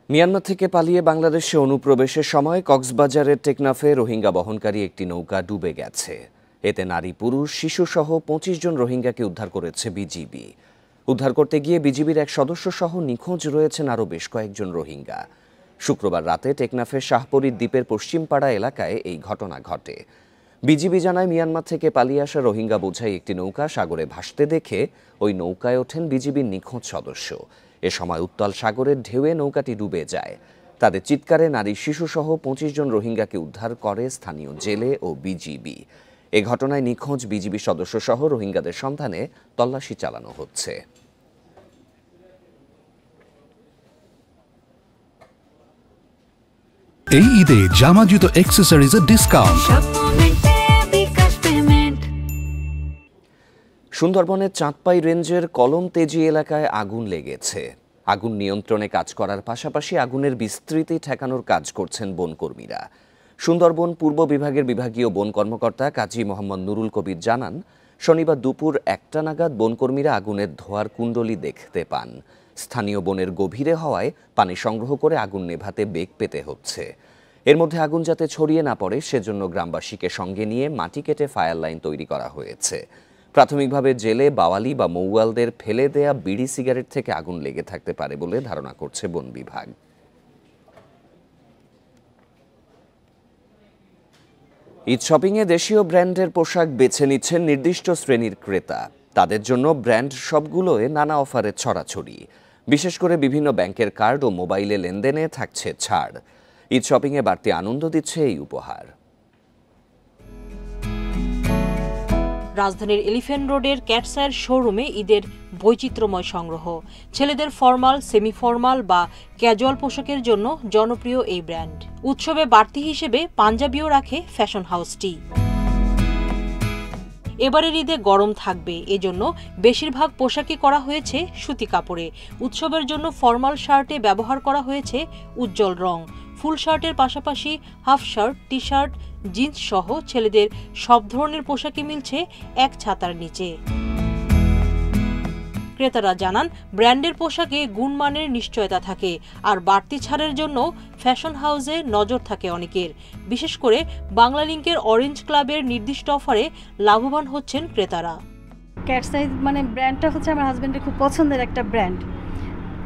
Myanmar থেকে পালিয়ে বাংলাদেশে অনুপ্রবেশের সময় কক্সবাজারের টেকনাফে রোহিঙ্গা বহনকারী একটি নৌকা ডুবে গেছে। এতে নারী, পুরুষ, শিশুসহ ২৫ জন রোহিঙ্গাকে উদ্ধার করেছে বিজিবি। উদ্ধার করতে গিয়ে বিজিবির এক সদস্য সহ নিখোঁজ রয়েছেন আরও বেশ কয়েকজন রোহিঙ্গা। শুক্রবার রাতে টেকনাফের শাহপরীর দ্বীপের পশ্চিমপাড়া এলাকায় এই ঘটনা ঘটে। বিজিবি জানায়, মিয়ানমার থেকে পালিয়ে আসা রোহিঙ্গা বোঝাই একটি নৌকা সাগরে ভাসতে দেখে ওই নৌকায় ওঠেন বিজিবির নিখোঁজ সদস্য। এ সময় উত্তাল সাগরের ঢেউয়ে নৌকাটি ডুবে যায়। তাদের চিৎকারে নারী, শিশুসহ ২৫ জন রোহিঙ্গাকে উদ্ধার করে স্থানীয় জেলে ও বিজিবি। এ ঘটনায় নিখোঁজ বিজিবি সদস্য সহ রোহিঙ্গাদের সন্ধানে তল্লাশি চালানো হচ্ছে। এই ঈদে জামা জুতো অ্যাক্সেসরিজের ডিসকাউন্ট। সুন্দরবনের চাঁদপাই রেঞ্জের কলম তেজি এলাকায় আগুন লেগেছে। আগুন নিয়ন্ত্রণে কাজ করার পাশাপাশি আগুনের বিস্তৃতি ঠেকানোর কাজ করছেন বনকর্মীরা। সুন্দরবন পূর্ব বিভাগের বিভাগীয় বন কর্মকর্তা কাজী মোহাম্মদ নুরুল কবির জানান, শনিবার দুপুর ১টা নাগাদ বনকর্মীরা আগুনের ধোঁয়ার কুণ্ডলী দেখতে পান। স্থানীয় বনের গভীরে হওয়ায় পানি সংগ্রহ করে আগুন নেভাতে বেগ পেতে হচ্ছে। এর মধ্যে আগুন যাতে ছড়িয়ে না পড়ে সেজন্য গ্রামবাসীকে সঙ্গে নিয়ে মাটি কেটে ফায়ার লাইন তৈরি করা হয়েছে। প্রাথমিকভাবে জেলে, বাওয়ালি বা মৌয়ালদের ফেলে দেয়া বিড়ি সিগারেট থেকে আগুন লেগে থাকতে পারে বলে ধারণা করছে বন বিভাগ। ঈদ শপিংয়ে দেশীয় ব্র্যান্ডের পোশাক বেছে নিচ্ছেন নির্দিষ্ট শ্রেণীর ক্রেতা। তাদের জন্য ব্র্যান্ড শপগুলোয় নানা অফারের ছড়াছড়ি। বিশেষ করে বিভিন্ন ব্যাংকের কার্ড ও মোবাইলে লেনদেনে থাকছে ছাড়। ঈদ শপিংয়ে বাড়তি আনন্দ দিচ্ছে এই উপহার। রাজধানীর এলিফ্যান্ট রোডের ক্যাটসায়ের শোরুমে ঈদের বৈচিত্র্যময় সংগ্রহ। ছেলেদের ফরমাল, সেমি ফরমাল বা ক্যাজুয়াল পোশাকের জন্য জনপ্রিয় এই ব্র্যান্ড। উৎসবে বাড়তি হিসেবে পাঞ্জাবিও রাখে ফ্যাশন হাউসটি। এবারের ঈদে গরম থাকবে, এজন্য বেশিরভাগ পোশাকই করা হয়েছে সুতি কাপড়ে। উৎসবের জন্য ফরমাল শার্টে ব্যবহার করা হয়েছে উজ্জ্বল রং। ফুল শার্টের পাশাপাশি half shirt, T shirt, jeans সহ ছেলেদের সব ধরনের পোশাকই মিলছে এক ছাতার নিচে। ক্রেতারা জানান, ব্র্যান্ডের পোশাকে গুণমানের নিশ্চয়তা থাকে, আর বাড়তি ছাড়ের জন্য ফ্যাশন হাউসে নজর থাকে অনেকের। বিশেষ করে বাংলালিংকের অরেঞ্জ ক্লাবের নির্দিষ্ট অফারে লাভবান হচ্ছেন ক্রেতারা। ক্যাটসাইজ ব্র্যান্ডটা হচ্ছে আমার হাজবেন্ডের খুব পছন্দের একটা ব্র্যান্ড।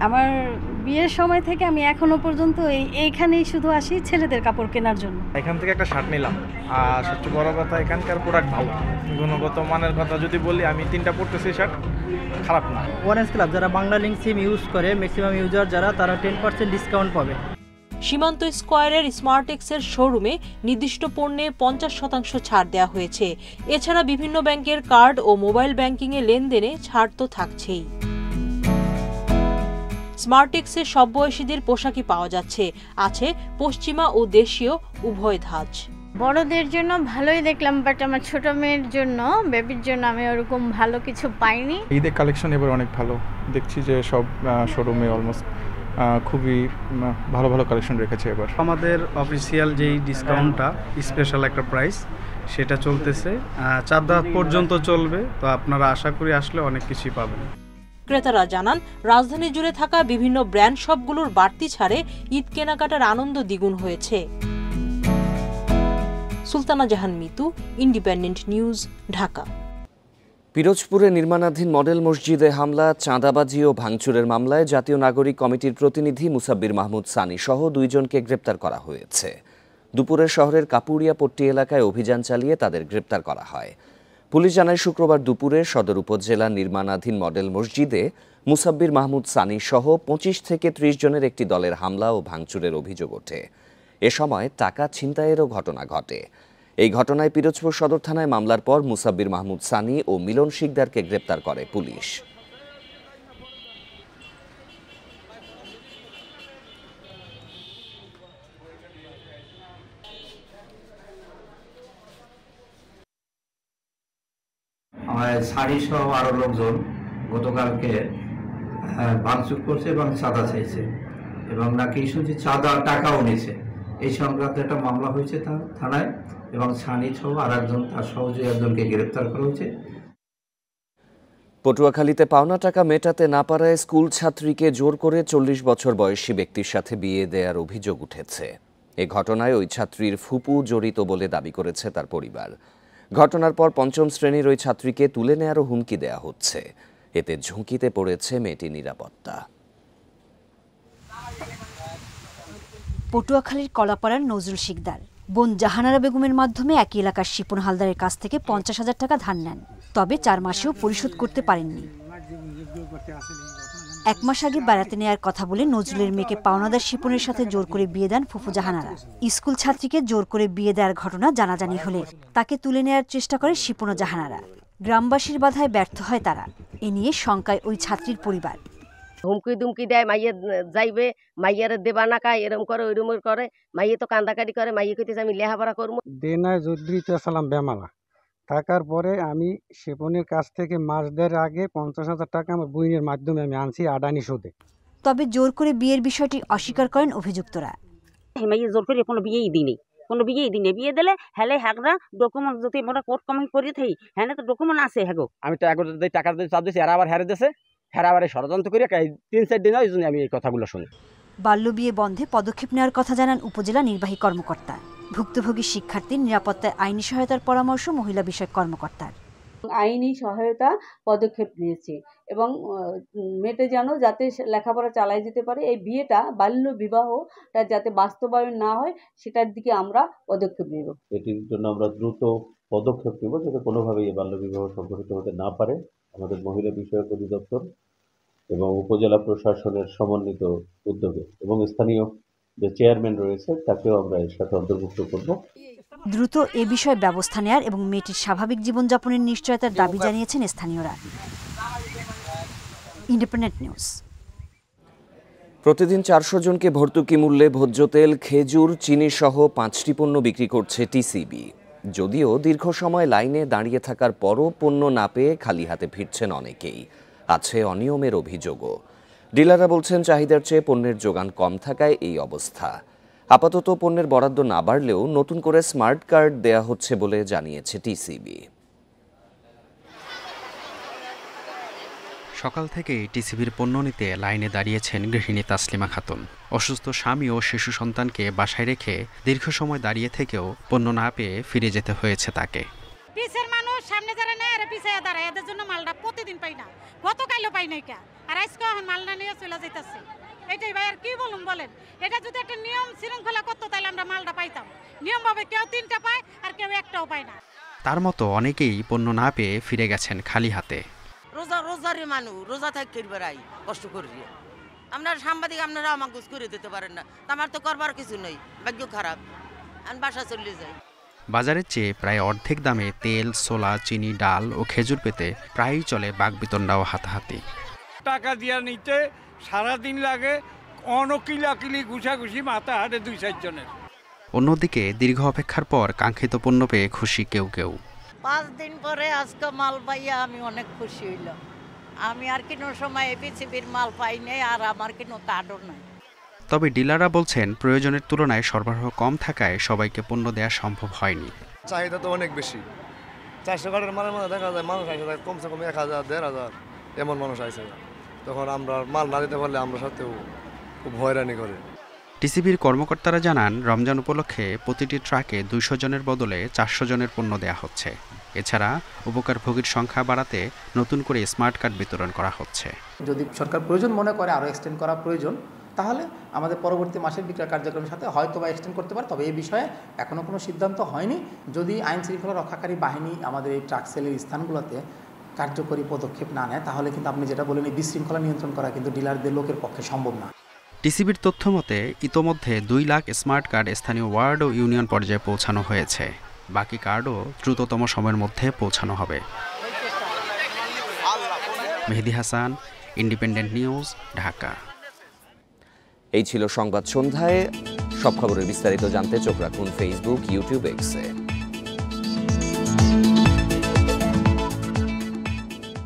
আমার বিয়ের সময় থেকে আমি এখনো পর্যন্ত এইখানেই শুধু আসি ছেলেদের কাপড় কেনার জন্য। এখান থেকে একটা শার্ট নিলাম, আর সবচেয়ে বড় কথা এখানকার প্রোডাক্ট ভালো। গুণগত মানের কথা যদি বলি, আমি 3টা পড়তেছি, শার্ট খারাপ না। অরেঞ্জ ক্লাব যারা বাংলালিংক সিম ইউজ করে, ম্যাক্সিমাম ইউজার যারা, তারা 10% ডিসকাউন্ট পাবে। সীমান্ত স্কয়ারের স্মার্টেক্সের শোরুমে নির্দিষ্ট পণ্যে 50% ছাড় দেওয়া হয়েছে। এছাড়া বিভিন্ন ব্যাংকের কার্ড ও মোবাইল ব্যাংকিংয়ে লেনদেনে ছাড় তো থাকছেই। স্মার্টেক্সে সব বয়সীদের পোশাকই পাওয়া যাচ্ছে। আছে পশ্চিমা ও দেশীয় উভয় ধাঁচ। বড়দের জন্য ভালোই দেখলাম, বাট আমার ছোট মেয়ের জন্য, বেবির জন্য আমি ওরকম ভালো কিছু পাইনি। ঈদের কালেকশন এবার অনেক ভালো দেখছি, যে সব শোরুমে অলমোস্ট খুবই ভালো ভালো কালেকশন রেখেছে এবার। আমাদের অফিসিয়াল যেই ডিসকাউন্টটা, স্পেশাল একটা প্রাইস, সেটা চলতেছে 4 পর্যন্ত চলবে। তো আপনারা আশা করি আসলে অনেক কিছুই পাবেন। ক্রেতারা জানান, রাজধানী জুড়ে থাকা বিভিন্ন ব্র্যান্ড শপগুলোর বাড়তি ছাড়ে ঈদ কেনাকাটার আনন্দ দ্বিগুণ হয়েছে। সুলতানা জাহান মিতু, ইন্ডিপেন্ডেন্ট নিউজ, ঢাকা। পিরোজপুরে নির্মাণাধীন মডেল মসজিদে হামলা, চাঁদাবাজি ও ভাঙচুরের মামলায় জাতীয় নাগরিক কমিটির প্রতিনিধি মুসাব্বির মাহমুদ সানি সহ 2 জনকে গ্রেপ্তার করা হয়েছে। দুপুরে শহরের কাপুরিয়া পট্টি এলাকায় অভিযান চালিয়ে তাদের গ্রেপ্তার করা হয়। পুলিশ জানায়, শুক্রবার দুপুরে সদর উপজেলার নির্মাণাধীন মডেল মসজিদে মুসাব্বির মাহমুদ সানি সহ 25 থেকে 30 জনের একটি দলের হামলা ও ভাঙচুরের অভিযোগ ওঠে। এ সময় টাকা ছিনতাইয়েরও ঘটনা ঘটে। এই ঘটনায় পিরোজপুর সদর থানায় মামলার পর মুসাব্বির মাহমুদ সানি ও মিলন শিকদারকে গ্রেপ্তার করে পুলিশ। আমাদের সারি সহ আরো লোকজন গতকালকে ভাঙচুর করছে এবং চাঁদা চাইছে, এবং নাকি শুধু চাঁদা টাকাও নিয়েছে। এই সংক্রান্ত একটা মামলা হয়েছে থানায়, এবং সানি সহ আর একজন, তার সহযোগী একজনকে গ্রেপ্তার করা হয়েছে। পটুয়াখালীতে পাওনা টাকা মেটাতে না পারায় স্কুল ছাত্রীকে জোর করে 40 বছর বয়সী ব্যক্তির সাথে বিয়ে দেওয়ার অভিযোগ উঠেছে। এ ঘটনায় ওই ছাত্রীর ফুপু জড়িত বলে দাবি করেছে তার পরিবার। ঘটনার পর পঞ্চম শ্রেণীর ওই ছাত্রীকে তুলে নেয়ারও হুমকি দেয়া হচ্ছে। এতে ঝুঁকিতে পড়েছে মেয়েটির নিরাপত্তা। পটুয়াখালীর কলাপাড়ার নজরুল শিকদার বোন জাহানারা বেগমের মাধ্যমে একই এলাকার শিপন হালদারের কাছ থেকে 50,000 টাকা ধার নেন, তবে 4 মাসেও পরিশোধ করতে পারেননি। 1 মাস আগে বেড়াতে নেয়ার কথা বলে নজরুলের মেয়েকে পাওনাদার শিপনের সাথে জোর করে বিয়ে দেন ফুফু জাহানারা। স্কুল ছাত্রীকে জোর করে বিয়ে দেওয়ার ঘটনা জানাজানি হলে তাকে তুলে নেয়ার চেষ্টা করে শিপন ও জাহানারা। গ্রামবাসীর বাধায় ব্যর্থ হয় তারা। এ নিয়ে শঙ্কায় ওই ছাত্রীর পরিবার। হুমকি দুমকি দেয়, মাইয়ে যাইবে, মাইয়ার দেবা না কায়, এরম করে ওইরম করে, মাইয়ে তো কান্দাকাটি করে, মাইয়ে কইতেছে আমি লেখাপড়া করবো। দেনায় জদ্রিত সালাম বেমালা থাকার পরে আমি শিপনের কাছ থেকে মাস দেড় আগে 50,000 টাকা আমার বইনের মাধ্যমে আমি আনছি আডানি সুদে। তবে জোর করে বিয়ের বিষয়টি অস্বীকার করেন অভিযুক্তরা। মাইয়ে জোর করে কোনো বিয়েই দিইনি, কোনো বিয়েই দিনে, বিয়ে দিলে হেলে হ্যাকরা ডকুমেন্ট যদি আমরা কোর্ট কমিটি করিয়ে থাকি, হ্যাঁ তো ডকুমেন্ট আছে হ্যাগো। আমি টাকা চাপ দিয়েছি, এরা আবার হেরে দিয়েছে, হেরা আবার ষড়যন্ত্র করে 3-4 দিন হয় আমি এই কথাগুলো শুনি। বাল্যবিয়ে বন্ধে পদক্ষেপ নেওয়ার কথা জানান উপজেলা নির্বাহী কর্মকর্তা। ভুক্তভোগী শিক্ষার্থীর নিরাপত্তায় আইনি সহায়তার পরামর্শ মহিলা বিষয়ক কর্মকর্তার। আইনি সহায়তা পদক্ষেপ নিয়েছে এবং মেয়েটা যেন যাতে লেখাপড়া চালাই যেতে পারে, এই বিয়েটা বাল্য বিবাহটা যাতে বাস্তবায়ন না হয় সেটার দিকে আমরা পদক্ষেপ নেব। এটির জন্য আমরা দ্রুত পদক্ষেপ নেব যাতে কোনোভাবেই এই বাল্য বিবাহ সংঘটিত হতে না পারে। আমাদের মহিলা বিষয়ক অধিদপ্তর এবং উপজেলা প্রশাসনের সমন্বিত উদ্যোগে এবং স্থানীয় যে চেয়ারম্যান রয়েছে তাকেও আমরা এর সাথে অন্তর্ভুক্ত করব। দ্রুত এ বিষয়ে ব্যবস্থা নেয়ার এবং মেয়েটির স্বাভাবিক জীবনযাপনের নিশ্চয়তার দাবি জানিয়েছেন স্থানীয়রা। Independent news. প্রতিদিন 400 জনকে ভর্তুকি মূল্যে ভোজ্য তেল, খেজুর, চিনি সহ 5টি পণ্য বিক্রি করছে টিসিবি। যদিও দীর্ঘ সময় লাইনে দাঁড়িয়ে থাকার পরও পণ্য না পেয়ে খালি হাতে ফিরছেন অনেকেই। আছে অনিয়মের অভিযোগও। ডিলাররা বলছেন চাহিদার চেয়ে পণ্যের যোগান কম থাকায় এই অবস্থা। আপাতত পণ্যের বরাদ্দ না বাড়লেও নতুন করে স্মার্ট কার্ড দেয়া হচ্ছে বলে জানিয়েছে টিসিবি। সকাল থেকেই টিসিবির পণ্য নিতে লাইনে দাঁড়িয়েছেন গৃহিণী তাসলিমা খাতুন। অসুস্থ স্বামী ও শিশু সন্তানকে বাসায় রেখে দীর্ঘ সময় দাঁড়িয়ে থেকেও পণ্য না পেয়ে ফিরে যেতে হয়েছে তাকে। পিছের মানুষ সামনে যারা নেয় আর পিছিয়ে দাঁড়ায়, এদের জন্য মালটা প্রতিদিন পাই না, গতকালও পাই নাই কা, আর আজকে এখন মালটা নিয়ে চলে যাইতেছে। এটাই ভাই আর কি বলুন বলেন, এটা যদি একটা নিয়ম শৃঙ্খলা করতো তাহলে আমরা মালটা পাইতাম। নিয়মভাবে কেউ 3টা পায় আর কেউ 1টাও পায় না। তার মতো অনেকেই পণ্য না পেয়ে ফিরে গেছেন খালি হাতে। রোজারে মানুষ রোজা থাকি বেড়াই কষ্ট করি, আপনার সাংবাদিক আপনারা আমাকে গুছ করে দিতে পারেন না, আমার তো করবার কিছু নেই, ভাগ্য খারাপ, আমি বাসা চলে যাই। বাজারের চেয়ে প্রায় অর্ধেক দামে তেল, ছোলা, চিনি, ডাল ও খেজুর পেতে প্রায়ই চলে বাগবিতণ্ডা ও হাতাহাতি। টাকা দিয়া নিতে সারাদিন লাগে, অনকিলাকিলি ঘুষাঘুষি মাথা হাটে 2-4 জনের। অন্যদিকে দীর্ঘ অপেক্ষার পর কাঙ্ক্ষিত পণ্য পেয়ে খুশি কেউ কেউ। 5 দিন পরে আজকে মাল পাইয়া আমি অনেক খুশি হইলাম। আমি আর কোনো সময় এপিসিবির মাল পাই নাই, আর আমার কোনো কার্ডও নাই। তবে ডিলাররা বলছেন প্রয়োজনের তুলনায় সরবরাহ কম থাকায় সবাইকে পণ্য দেওয়া সম্ভব হয়নি। চাহিদা তো অনেক বেশি, 400 কার্ডের মালের মধ্যে দেখা যায় মানুষ আসে কমসে কম 1000-1500 এমন মানুষ আসে, তখন আমরা মাল না দিতে পারলে আমরা সাথেও খুব হয়রানি করে। টিসিবির কর্মকর্তারা জানান রমজান উপলক্ষে প্রতিটি ট্রাকে 200 জনের বদলে 400 জনের পণ্য দেওয়া হচ্ছে। এছাড়া উপকারভোগীর সংখ্যা বাড়াতে নতুন করে স্মার্ট কার্ড বিতরণ করা হচ্ছে। যদি সরকার প্রয়োজন মনে করে আরও এক্সটেন্ড করা প্রয়োজন, তাহলে আমাদের পরবর্তী মাসের বিক্রয় কার্যক্রমের সাথে হয়তো বা এক্সটেন্ড করতে পারে, তবে এই বিষয়ে এখনও কোনো সিদ্ধান্ত হয়নি। যদি আইন শৃঙ্খলা রক্ষাকারী বাহিনী আমাদের এই ট্রাক সেলের স্থানগুলোতে কার্যকরী পদক্ষেপ না নেয়, তাহলে কিন্তু আপনি যেটা বলেন এই বিশৃঙ্খলা নিয়ন্ত্রণ করা কিন্তু ডিলারদের লোকের পক্ষে সম্ভব না। টিসিবির তথ্য মতে ইতোমধ্যে 2 লাখ স্মার্ট কার্ড স্থানীয় ওয়ার্ড ও ইউনিয়ন পর্যায়ে পৌঁছানো হয়েছে। বাকি কার্ডও দ্রুততম সময়ের মধ্যে পৌঁছানো হবে। Mehedi Hasan, independent news, Dhaka. এই ছিল সংবাদ সন্ধ্যায়। সব খবরের বিস্তারিত জানতে চোখ রাখুন ফেসবুক, ইউটিউব, এক্সে।